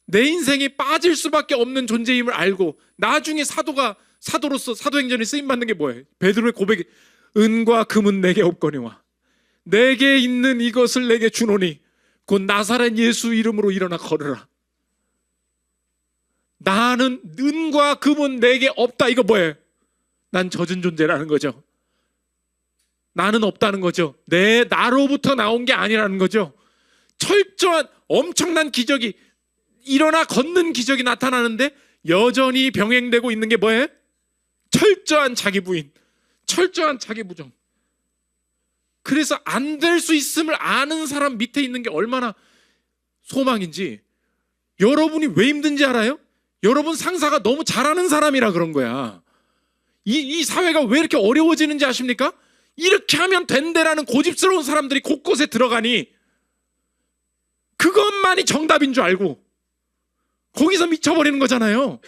내 인생이 빠질 수밖에 없는 존재임을 알고 나중에 사도로서 사도행전에 쓰임받는 게 뭐예요? 베드로의 고백이 은과 금은 내게 없거니와 내게 있는 이것을 내게 주노니 곧 나사렛 예수 이름으로 일어나 걸으라. 나는 은과 금은 내게 없다. 이거 뭐예요? 난 젖은 존재라는 거죠. 나는 없다는 거죠. 나로부터 나온 게 아니라는 거죠. 철저한 엄청난 기적이 일어나 걷는 기적이 나타나는데 여전히 병행되고 있는 게 뭐예요? 철저한 자기 부인, 철저한 자기 부정. 그래서 안 될 수 있음을 아는 사람 밑에 있는 게 얼마나 소망인지. 여러분이 왜 힘든지 알아요? 여러분 상사가 너무 잘하는 사람이라 그런 거야. 이 사회가 왜 이렇게 어려워지는지 아십니까? 이렇게 하면 된대라는 고집스러운 사람들이 곳곳에 들어가니 그것만이 정답인 줄 알고 거기서 미쳐버리는 거잖아요.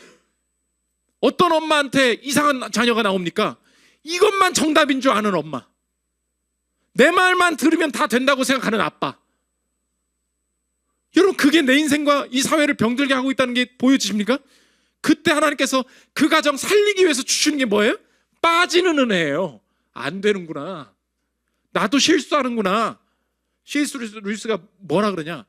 어떤 엄마한테 이상한 자녀가 나옵니까? 이것만 정답인 줄 아는 엄마, 내 말만 들으면 다 된다고 생각하는 아빠. 여러분, 그게 내 인생과 이 사회를 병들게 하고 있다는 게 보여지십니까? 그때 하나님께서 그 가정 살리기 위해서 주시는 게 뭐예요? 빠지는 은혜예요. 안 되는구나, 나도 실수하는구나. C.S. 루이스가 뭐라 그러냐,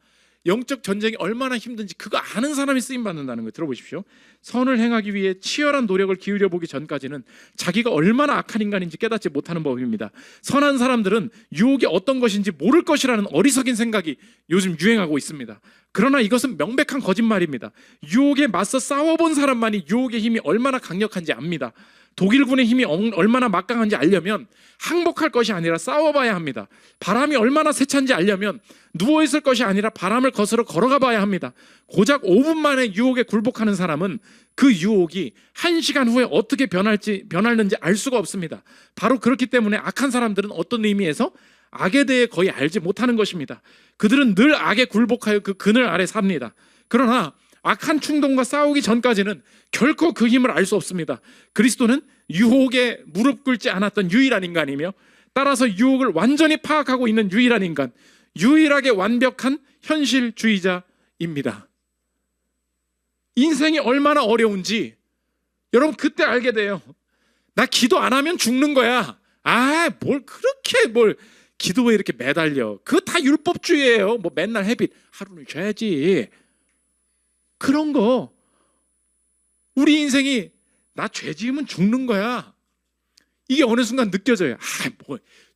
영적 전쟁이 얼마나 힘든지 그거 아는 사람이 쓰임받는다는 거예요. 들어보십시오. 선을 행하기 위해 치열한 노력을 기울여 보기 전까지는 자기가 얼마나 악한 인간인지 깨닫지 못하는 법입니다. 선한 사람들은 유혹이 어떤 것인지 모를 것이라는 어리석인 생각이 요즘 유행하고 있습니다. 그러나 이것은 명백한 거짓말입니다. 유혹에 맞서 싸워본 사람만이 유혹의 힘이 얼마나 강력한지 압니다. 독일군의 힘이 얼마나 막강한지 알려면 항복할 것이 아니라 싸워봐야 합니다. 바람이 얼마나 세찬지 알려면 누워있을 것이 아니라 바람을 거스러 걸어가 봐야 합니다. 고작 5분 만에 유혹에 굴복하는 사람은 그 유혹이 1시간 후에 어떻게 변할는지 알 수가 없습니다. 바로 그렇기 때문에 악한 사람들은 어떤 의미에서 악에 대해 거의 알지 못하는 것입니다. 그들은 늘 악에 굴복하여 그 그늘 아래 삽니다. 그러나 악한 충동과 싸우기 전까지는 결코 그 힘을 알 수 없습니다. 그리스도는 유혹에 무릎 꿇지 않았던 유일한 인간이며 따라서 유혹을 완전히 파악하고 있는 유일한 인간, 유일하게 완벽한 현실주의자입니다. 인생이 얼마나 어려운지 여러분 그때 알게 돼요. 나 기도 안 하면 죽는 거야. 뭘 기도에 이렇게 매달려. 그거 다 율법주의예요. 뭐 맨날 햇빛 하루는 쉬어야지. 그런 거. 우리 인생이 나 죄 지으면 죽는 거야. 이게 어느 순간 느껴져요.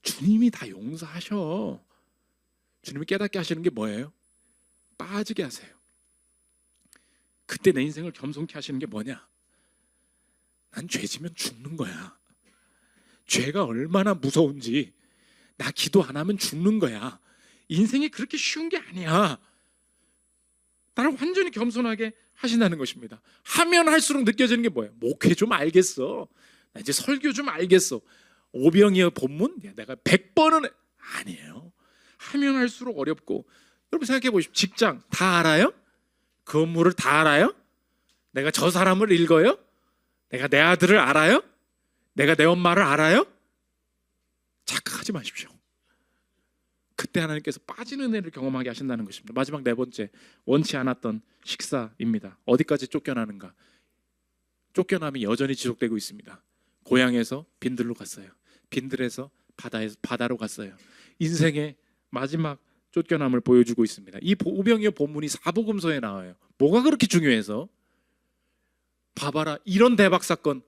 주님이 다 용서하셔. 주님이 깨닫게 하시는 게 뭐예요? 빠지게 하세요. 그때 내 인생을 겸손케 하시는 게 뭐냐? 난 죄 지면 죽는 거야. 죄가 얼마나 무서운지. 나 기도 안 하면 죽는 거야. 인생이 그렇게 쉬운 게 아니야. 나를 완전히 겸손하게 하신다는 것입니다. 하면 할수록 느껴지는 게 뭐예요? 목회 좀 알겠어. 나 이제 설교 좀 알겠어. 오병이어 본문? 내가 100번은 아니에요. 하면 할수록 어렵고. 여러분 생각해 보십시오. 직장 다 알아요? 그 업무를 다 알아요? 내가 저 사람을 읽어요? 내가 내 아들을 알아요? 내가 내 엄마를 알아요? 착각하지 마십시오. 그때 하나님께서 빠지는 은혜를 경험하게 하신다는 것입니다. 마지막 네 번째, 원치 않았던 식사입니다. 어디까지 쫓겨나는가? 쫓겨남이 여전히 지속되고 있습니다. 고향에서 빈들로 갔어요. 빈들에서 바다로 갔어요. 인생의 마지막 쫓겨남을 보여주고 있습니다. 이 오병이어 본문이 사복음서에 나와요. 뭐가 그렇게 중요해서? 봐봐라, 이런 대박 사건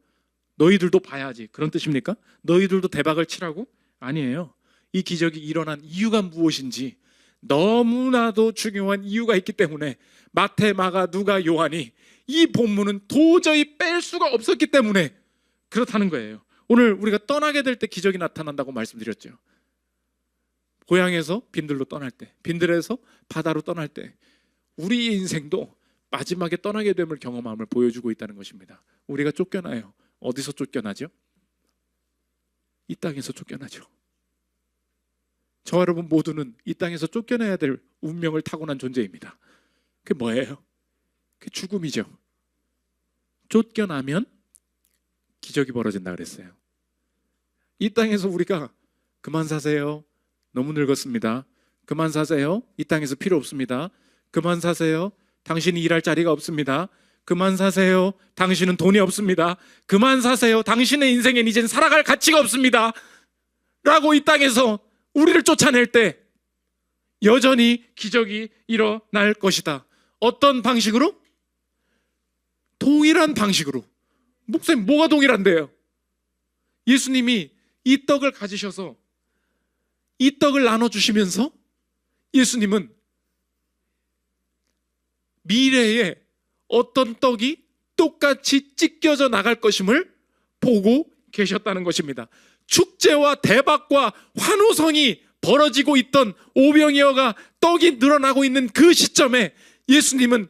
너희들도 봐야지, 그런 뜻입니까? 너희들도 대박을 치라고? 아니에요. 이 기적이 일어난 이유가 무엇인지 너무나도 중요한 이유가 있기 때문에 마태, 마가, 누가, 요한이 이 본문은 도저히 뺄 수가 없었기 때문에 그렇다는 거예요. 오늘 우리가 떠나게 될 때 기적이 나타난다고 말씀드렸죠. 고향에서 빈들로 떠날 때, 빈들에서 바다로 떠날 때 우리 인생도 마지막에 떠나게 됨을 경험함을 보여주고 있다는 것입니다. 우리가 쫓겨나요. 어디서 쫓겨나죠? 이 땅에서 쫓겨나죠. 저와 여러분 모두는 이 땅에서 쫓겨나야 될 운명을 타고난 존재입니다. 그게 뭐예요? 그게 죽음이죠. 쫓겨나면 기적이 벌어진다 그랬어요. 이 땅에서 우리가 그만 사세요, 너무 늙었습니다, 그만 사세요. 이 땅에서 필요 없습니다. 그만 사세요. 당신이 일할 자리가 없습니다. 그만 사세요. 당신은 돈이 없습니다. 그만 사세요. 당신의 인생엔 이젠 살아갈 가치가 없습니다. 라고 이 땅에서 우리를 쫓아낼 때 여전히 기적이 일어날 것이다. 어떤 방식으로? 동일한 방식으로. 목사님, 뭐가 동일한데요? 예수님이 이 떡을 가지셔서 이 떡을 나눠주시면서 예수님은 미래에 어떤 떡이 똑같이 찢겨져 나갈 것임을 보고 계셨다는 것입니다. 축제와 대박과 환호성이 벌어지고 있던 오병이어가 떡이 늘어나고 있는 그 시점에 예수님은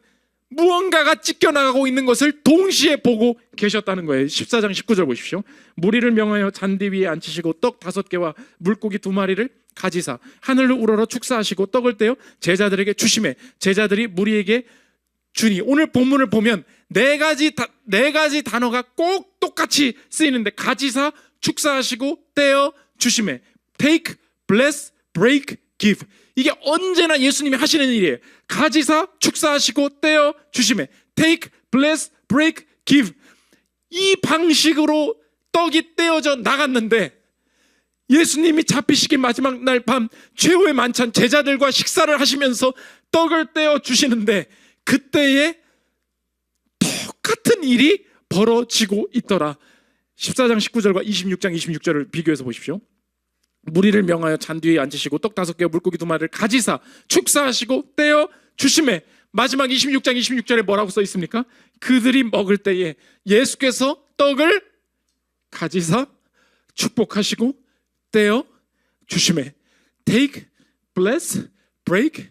무언가가 찢겨나가고 있는 것을 동시에 보고 계셨다는 거예요. 14장 19절 보십시오. 무리를 명하여 잔디 위에 앉히시고 떡 5개와 물고기 2마리를 가지사 하늘로 우러러 축사하시고 떡을 떼어 제자들에게 주시매 제자들이 무리에게 주니. 오늘 본문을 보면 네 가지 단어가 꼭 똑같이 쓰이는데 가지사, 축사하시고, 떼어, 주시매. Take, bless, break, give. 이게 언제나 예수님이 하시는 일이에요. 가지사, 축사하시고, 떼어, 주시매. Take, bless, break, give. 이 방식으로 떡이 떼어져 나갔는데 예수님이 잡히시기 마지막 날 밤 최후의 만찬 제자들과 식사를 하시면서 떡을 떼어 주시는데 그때에 똑같은 일이 벌어지고 있더라. 14장 19절과 26장 26절을 비교해서 보십시오. 무리를 명하여 잔디 위에 앉으시고 떡 5개와 물고기 2마리를 가지사 축사하시고 떼어 주시매. 마지막 26장 26절에 뭐라고 써 있습니까? 그들이 먹을 때에 예수께서 떡을 가지사 축복하시고 떼어 주시매. Take, bless, break,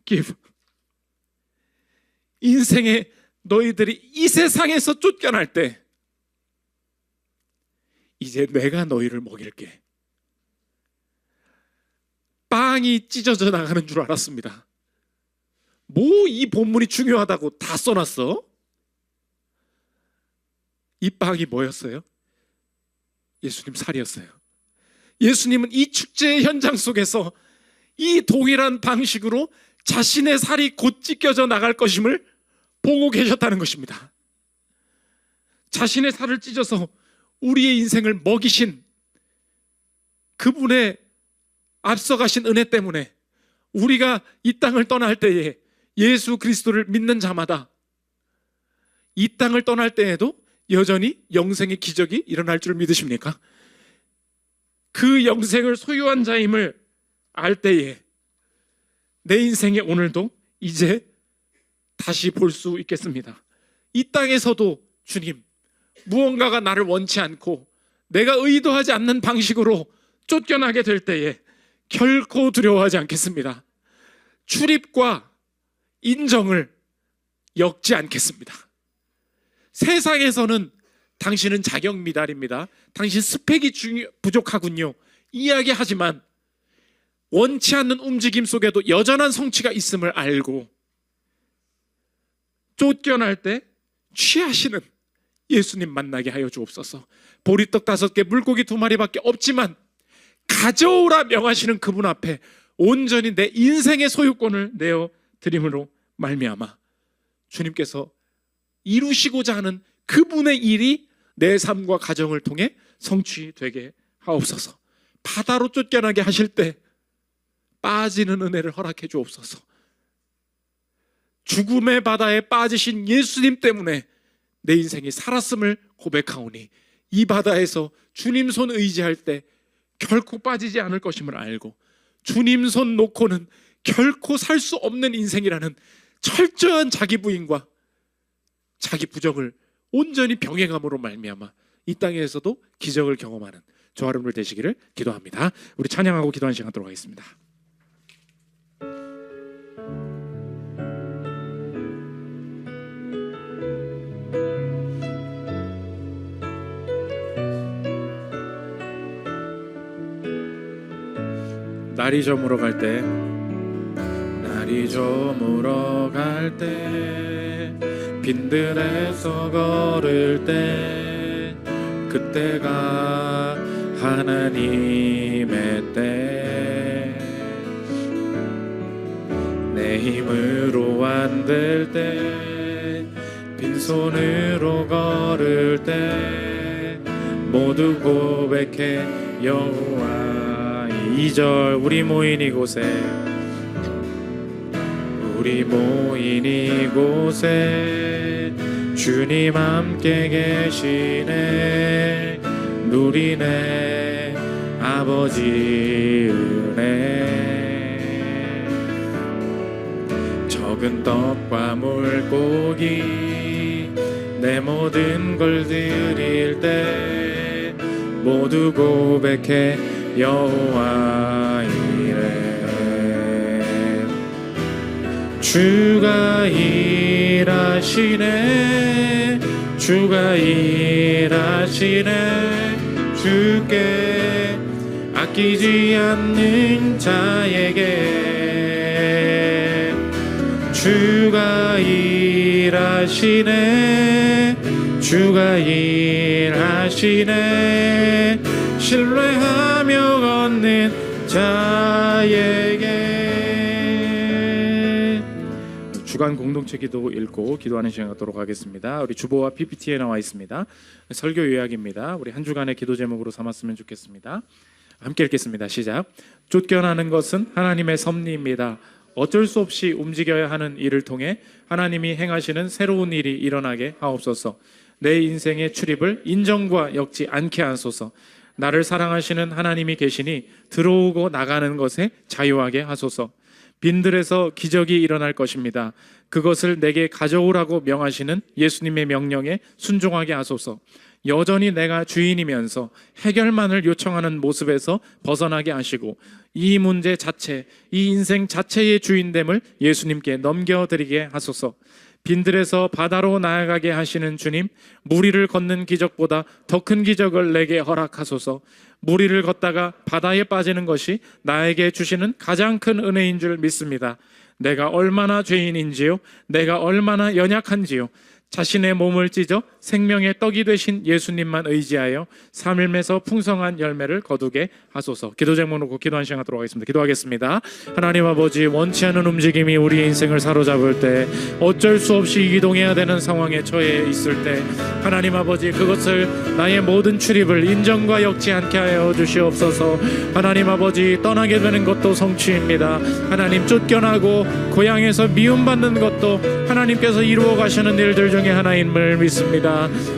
give. 인생에 너희들이 이 세상에서 쫓겨날 때 이제 내가 너희를 먹일게. 빵이 찢어져 나가는 줄 알았습니다. 뭐 이 본문이 중요하다고 다 써놨어? 이 빵이 뭐였어요? 예수님 살이었어요. 예수님은 이 축제의 현장 속에서 이 동일한 방식으로 자신의 살이 곧 찢겨져 나갈 것임을 보고 계셨다는 것입니다. 자신의 살을 찢어서 우리의 인생을 먹이신 그분의 앞서가신 은혜 때문에 우리가 이 땅을 떠날 때에 예수 그리스도를 믿는 자마다 이 땅을 떠날 때에도 여전히 영생의 기적이 일어날 줄 믿으십니까? 그 영생을 소유한 자임을 알 때에 내 인생의 오늘도 이제 다시 볼 수 있겠습니다. 이 땅에서도 주님, 무언가가 나를 원치 않고 내가 의도하지 않는 방식으로 쫓겨나게 될 때에 결코 두려워하지 않겠습니다. 출입과 인정을 엮지 않겠습니다. 세상에서는 당신은 자격 미달입니다. 당신 스펙이 부족하군요. 이야기하지만 원치 않는 움직임 속에도 여전한 성취가 있음을 알고 쫓겨날 때 취하시는 예수님 만나게 하여 주옵소서. 보리떡 5개, 물고기 2마리밖에 없지만 가져오라 명하시는 그분 앞에 온전히 내 인생의 소유권을 내어 드림으로 말미암아 주님께서 이루시고자 하는 그분의 일이 내 삶과 가정을 통해 성취되게 하옵소서. 바다로 쫓겨나게 하실 때 빠지는 은혜를 허락해 주옵소서. 죽음의 바다에 빠지신 예수님 때문에 내 인생이 살았음을 고백하오니 이 바다에서 주님 손 의지할 때 결코 빠지지 않을 것임을 알고 주님 손 놓고는 결코 살 수 없는 인생이라는 철저한 자기 부인과 자기 부정을 온전히 병행함으로 말미암아 이 땅에서도 기적을 경험하는 저와 여러분들 되시기를 기도합니다. 우리 찬양하고 기도하는 시간 갖도록 하겠습니다. 날이 저물어 갈 때, 날이 저물어 갈 때, 빈들에서 걸을 때, 그때가 하나님의 때. 힘으로 안 될 때, 빈손으로 걸을 때 모두 고백해 여호와. 2절 우리 모인 이곳에, 우리 모인 이곳에 주님 함께 계시네. 누리네 아버지 은혜. 적은 떡과 물고기 내 모든 걸 드릴 때 모두 고백해 여호와 이래. 주가 일하시네, 주가 일하시네. 주께 아끼지 않는 자에게 주가 일하시네, 주가 일하시네. 신뢰하며 걷는 자에게. 주간 공동체 기도 읽고 기도하는 시간 갖도록 하겠습니다. 우리 주보와 PPT에 나와 있습니다. 설교 요약입니다. 우리 한 주간의 기도 제목으로 삼았으면 좋겠습니다. 함께 읽겠습니다. 시작. 쫓겨나는 것은 하나님의 섭리입니다. 어쩔 수 없이 움직여야 하는 일을 통해 하나님이 행하시는 새로운 일이 일어나게 하옵소서. 내 인생의 출입을 인정과 엮지 않게 하소서. 나를 사랑하시는 하나님이 계시니 들어오고 나가는 것에 자유하게 하소서. 빈들에서 기적이 일어날 것입니다. 그것을 내게 가져오라고 명하시는 예수님의 명령에 순종하게 하소서. 여전히 내가 주인이면서 해결만을 요청하는 모습에서 벗어나게 하시고 이 문제 자체, 이 인생 자체의 주인됨을 예수님께 넘겨드리게 하소서. 빈들에서 바다로 나아가게 하시는 주님, 무리를 걷는 기적보다 더 큰 기적을 내게 허락하소서. 무리를 걷다가 바다에 빠지는 것이 나에게 주시는 가장 큰 은혜인 줄 믿습니다. 내가 얼마나 죄인인지요, 내가 얼마나 연약한지요, 자신의 몸을 찢어 생명의 떡이 되신 예수님만 의지하여 삶에서 풍성한 열매를 거두게 하소서. 기도 제목 놓고 기도한 시간 갖도록 하겠습니다. 기도하겠습니다. 하나님 아버지, 원치 않은 움직임이 우리 인생을 사로잡을 때, 어쩔 수 없이 이동해야 되는 상황에 처해 있을 때, 하나님 아버지, 그것을 나의 모든 출입을 인정과 엮지 않게 하여 주시옵소서. 하나님 아버지, 떠나게 되는 것도 성취입니다. 하나님, 쫓겨나고 고향에서 미움받는 것도 하나님께서 이루어 가시는 일들 중에 하나임을 믿습니다.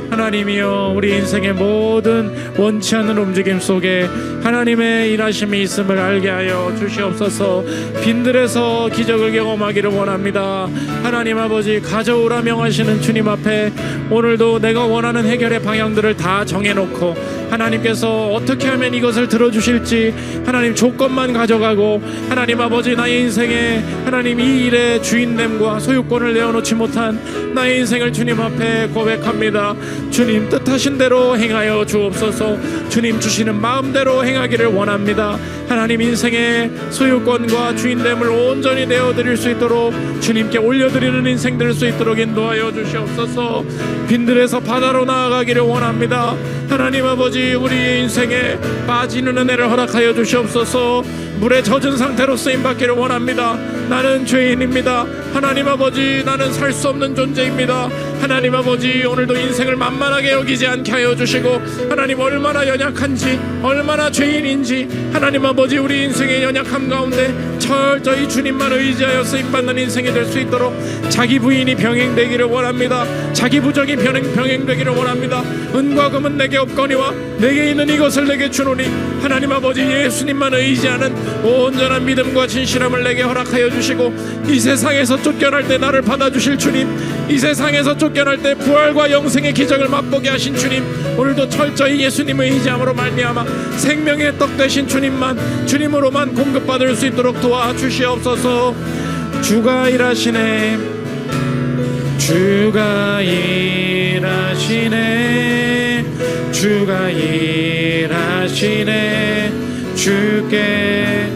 하나님이여, 우리 인생의 모든 원치 않는 움직임 속에 하나님의 일하심이 있음을 알게 하여 주시옵소서. 빈들에서 기적을 경험하기를 원합니다. 하나님 아버지, 가져오라 명하시는 주님 앞에 오늘도 내가 원하는 해결의 방향들을 다 정해놓고 하나님께서 어떻게 하면 이것을 들어주실지 하나님 조건만 가져가고, 하나님 아버지, 나의 인생에 하나님 이 일의 주인됨과 소유권을 내어놓지 못한 나의 인생을 주님 앞에 고백합니다. 주님 뜻하신 대로 행하여 주옵소서. 주님 주시는 마음대로 행하기를 원합니다. 하나님 인생의 소유권과 주인됨을 온전히 내어드릴 수 있도록 주님께 올려드리는 인생 될 수 있도록 인도하여 주시옵소서. 빈들에서 바다로 나아가기를 원합니다. 하나님 아버지, 우리 인생에 빠지는 은혜를 허락하여 주시옵소서. 물에 젖은 상태로 쓰임받기를 원합니다. 나는 죄인입니다. 하나님 아버지, 나는 살 수 없는 존재입니다. 하나님 아버지, 오늘도 인생을 만만하게 여기지 않게 하여 주시고, 하나님 얼마나 연약한지, 얼마나 죄인인지, 하나님 아버지, 우리 인생의 연약함 가운데 철저히 주님만 의지하여 쓰임받는 인생이 될 수 있도록 자기 부인이 병행되기를 원합니다. 자기 부정이 병행되기를 원합니다. 은과 금은 내게 없거니와 내게 있는 이것을 내게 주노니, 하나님 아버지, 예수님만 의지하는 온전한 믿음과 진실함을 내게 허락하여 주시고, 이 세상에서 쫓겨날 때 나를 받아주실 주님, 이 세상에서 쫓겨날 때 부활과 영생의 기적을 맛보게 하신 주님, 오늘도 철저히 예수님을 의지함으로 말미암아 생명의 떡 되신 주님으로만 공급받을 수 있도록 도와주시옵소서. 주가 일하시네, 주가 일하시네, 주가 일하시네. 주께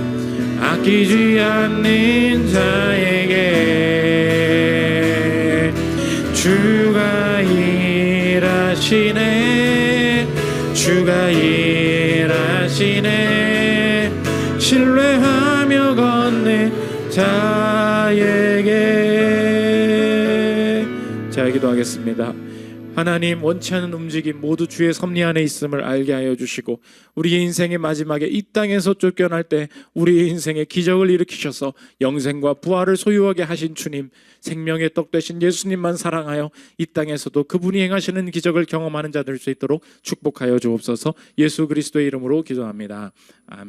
아끼지 않는 자에게 주가 일하시네, 주가 일하시네. 신뢰하며 걷는 자에게. 자, 기도하겠습니다. 하나님, 원치 않는 움직임 모두 주의 섭리 안에 있음을 알게 하여 주시고, 우리의 인생의 마지막에 이 땅에서 쫓겨날 때 우리의 인생에 기적을 일으키셔서 영생과 부활을 소유하게 하신 주님, 생명의 떡 되신 예수님만 사랑하여 이 땅에서도 그분이 행하시는 기적을 경험하는 자 될 수 있도록 축복하여 주옵소서. 예수 그리스도의 이름으로 기도합니다. 아멘.